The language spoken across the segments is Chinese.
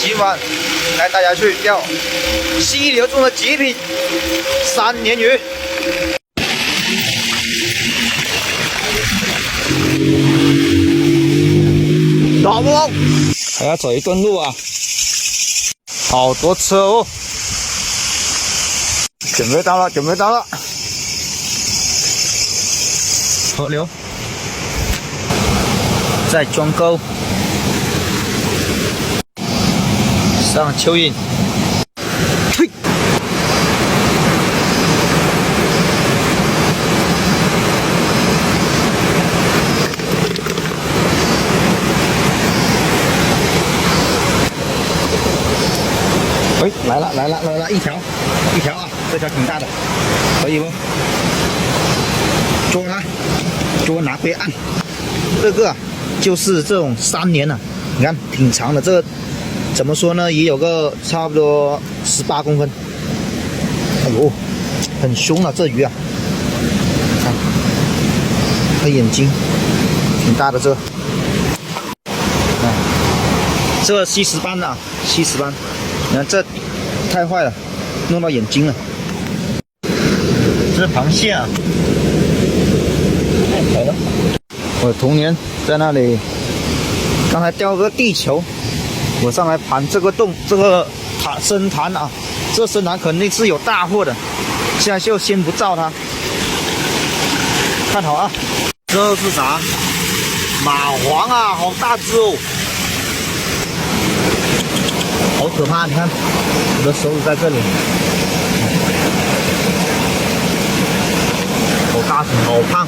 今晚带大家去钓溪流中的极品3年鱼。大不好？还要走一段路啊，好多车哦。准备到了，准备到了。河流，再装钩，上蚯蚓，嘿，喂，来了来了来了，一条啊，这条挺大的，可以不？捉它，捉拿归案。这个就是这种3年了，你看挺长的，这个怎么说呢？也有个差不多18公分。哎呦，很凶了这鱼啊！看，它眼睛挺大的这个。这吸石斑啊，吸石斑，你看这太坏了，弄到眼睛了。这是螃蟹啊！太好了！我童年在那里，刚才钓个地球，我上来盘这个洞，这个深潭啊，这深潭肯定是有大货的，现在就先不照它，看好啊！这是啥？蚂蟥啊，好大只哦，好可怕！你看，我的手指在这里，好大只，好胖。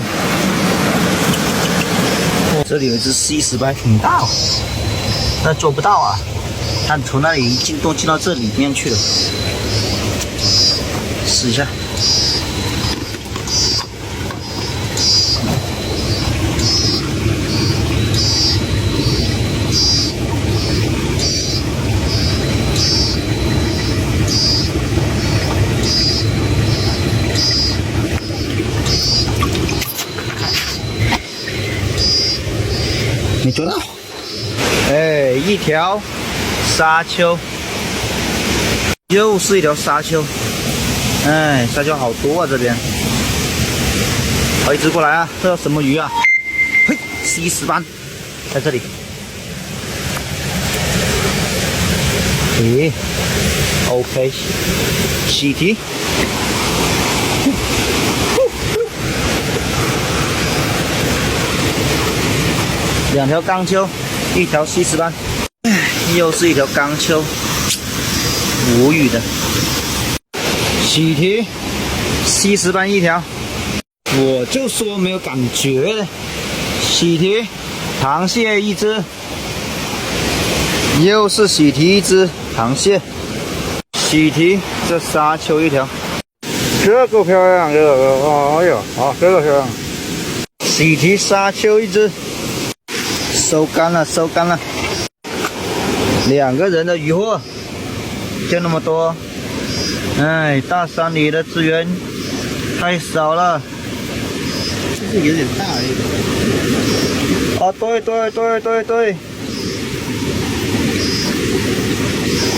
这里有一只吸石斑，挺大哦，但做不到啊。看从那里一进洞进到这里面去了，试一下。没捉到，哎，一条沙丘，又是一条沙丘，哎，沙丘好多啊这边，好一只过来啊，这什么鱼啊？嘿，吸石斑，在这里，咦 ，OK， 喜提。2条钢丘，1条吸石斑，又是一条钢丘，无语的。喜提，吸石斑1条，我就说没有感觉的。喜提，螃蟹1只，又是喜提1只螃蟹。喜提，这沙丘1条，这个漂亮，这个，哎呦，好，这个漂亮。喜提沙丘1只。收干了，收干了。2个人的渔获就那么多，哎，大山里的资源太少了。这是有点大而已。哦，对，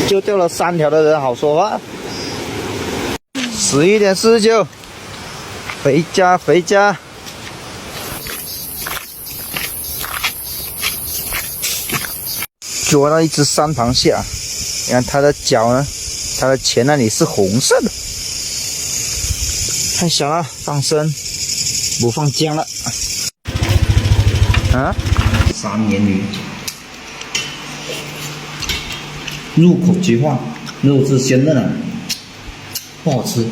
就钓了3条的人好说话。11点49，回家回家。捉到一只山螃蟹啊！你看它的脚呢，它的前那里是红色的，太小了，放生不放姜了。啊，3年鱼，入口即化，肉质鲜嫩啊，不好吃。